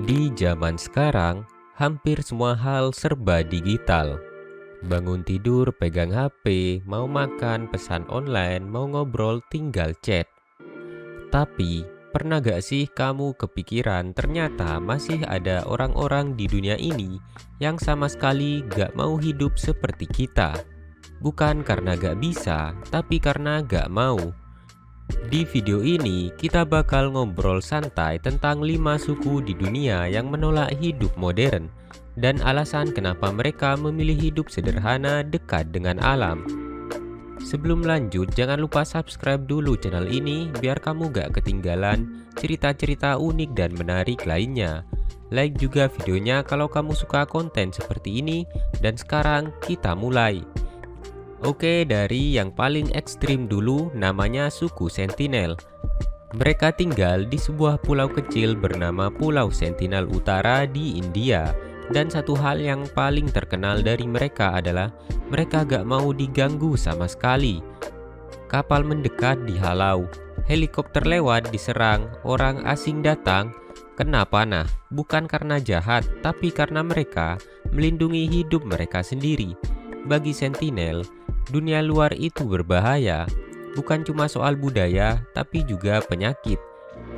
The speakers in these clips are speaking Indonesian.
Di zaman sekarang, hampir semua hal serba digital. Bangun tidur pegang HP, mau makan pesan online, mau ngobrol tinggal chat. Tapi, pernah gak sih kamu kepikiran ternyata masih ada orang-orang di dunia ini yang sama sekali gak mau hidup seperti kita? Bukan karena gak bisa, tapi karena gak mau. Di video ini, kita bakal ngobrol santai tentang 5 suku di dunia yang menolak hidup modern dan alasan kenapa mereka memilih hidup sederhana dekat dengan alam. Sebelum lanjut, jangan lupa subscribe dulu channel ini biar kamu gak ketinggalan cerita-cerita unik dan menarik lainnya. Like juga videonya kalau kamu suka konten seperti ini, dan sekarang kita mulai. Oke, dari yang paling ekstrim dulu, namanya suku Sentinel. Mereka tinggal di sebuah pulau kecil bernama Pulau Sentinel Utara di India. Dan satu hal yang paling terkenal dari mereka adalah mereka gak mau diganggu sama sekali. Kapal mendekat dihalau, helikopter lewat diserang, orang asing datang, kena panah. Bukan karena jahat, tapi karena mereka melindungi hidup mereka sendiri. Bagi Sentinel, dunia luar itu berbahaya, bukan cuma soal budaya, tapi juga penyakit.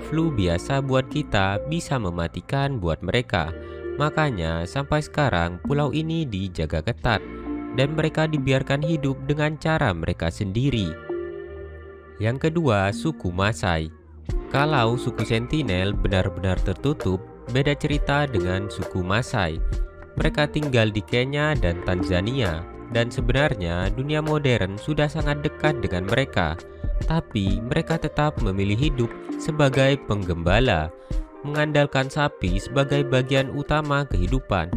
Flu biasa buat kita bisa mematikan buat mereka. Makanya sampai sekarang pulau ini dijaga ketat, dan mereka dibiarkan hidup dengan cara mereka sendiri. Yang kedua, suku Masai. Kalau suku Sentinel benar-benar tertutup, beda cerita dengan suku Masai. Mereka tinggal di Kenya dan Tanzania. Dan sebenarnya dunia modern sudah sangat dekat dengan mereka, tapi mereka tetap memilih hidup sebagai penggembala, mengandalkan sapi sebagai bagian utama kehidupan.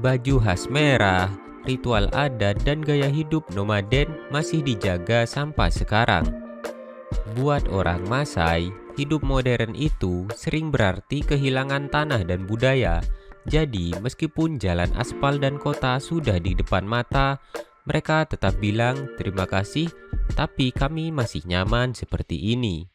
Baju khas merah, ritual adat, dan gaya hidup nomaden masih dijaga sampai sekarang. Buat orang Masai, hidup modern itu sering berarti kehilangan tanah dan budaya. Jadi, meskipun jalan aspal dan kota sudah di depan mata, mereka tetap bilang terima kasih, tapi kami masih nyaman seperti ini.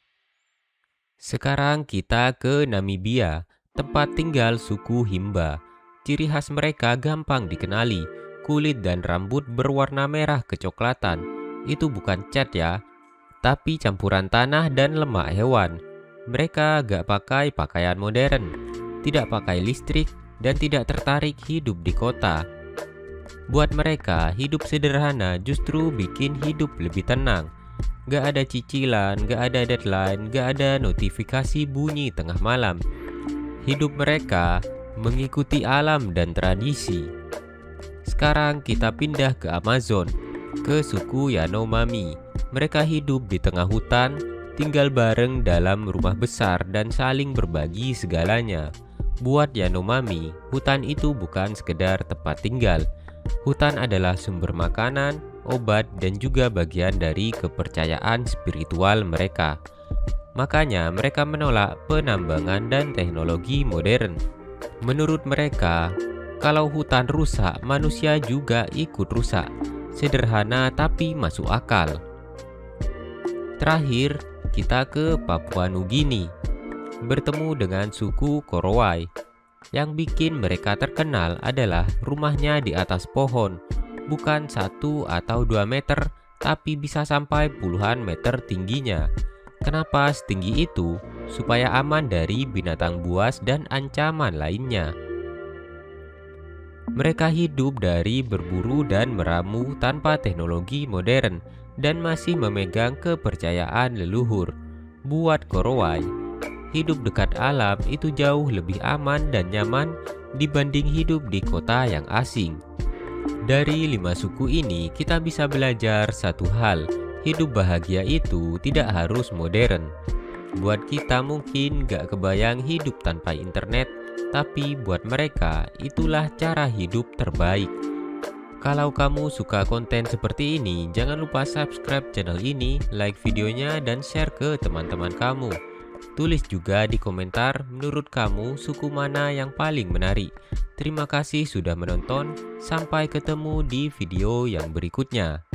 Sekarang kita ke Namibia, tempat tinggal suku Himba. Ciri khas mereka gampang dikenali, kulit dan rambut berwarna merah kecoklatan. Itu bukan cat ya, tapi campuran tanah dan lemak hewan. Mereka gak pakai pakaian modern, tidak pakai listrik, dan tidak tertarik hidup di kota. Buat mereka, hidup sederhana justru bikin hidup lebih tenang. Gak ada cicilan, gak ada deadline, gak ada notifikasi bunyi tengah malam. Hidup mereka mengikuti alam dan tradisi. Sekarang kita pindah ke Amazon, ke suku Yanomami. Mereka hidup di tengah hutan, tinggal bareng dalam rumah besar dan saling berbagi segalanya. Buat Yanomami, hutan itu bukan sekedar tempat tinggal. Hutan adalah sumber makanan, obat, dan juga bagian dari kepercayaan spiritual mereka. Makanya mereka menolak penambangan dan teknologi modern. Menurut mereka, kalau hutan rusak, manusia juga ikut rusak. Sederhana tapi masuk akal. Terakhir, kita ke Papua Nugini. Bertemu dengan suku Korowai. Yang bikin mereka terkenal adalah rumahnya di atas pohon, bukan 1 atau 2 meter, tapi bisa sampai puluhan meter tingginya. Kenapa setinggi itu? Supaya aman dari binatang buas dan ancaman lainnya. Mereka hidup dari berburu dan meramu tanpa teknologi modern dan masih memegang kepercayaan leluhur. Buat Korowai, hidup dekat alam itu jauh lebih aman dan nyaman dibanding hidup di kota yang asing. Dari 5 suku ini, kita bisa belajar satu hal, hidup bahagia itu tidak harus modern. Buat kita mungkin gak kebayang hidup tanpa internet, tapi buat mereka itulah cara hidup terbaik. Kalau kamu suka konten seperti ini, jangan lupa subscribe channel ini, like videonya, dan share ke teman-teman kamu. Tulis juga di komentar menurut kamu suku mana yang paling menarik. Terima kasih sudah menonton, sampai ketemu di video yang berikutnya.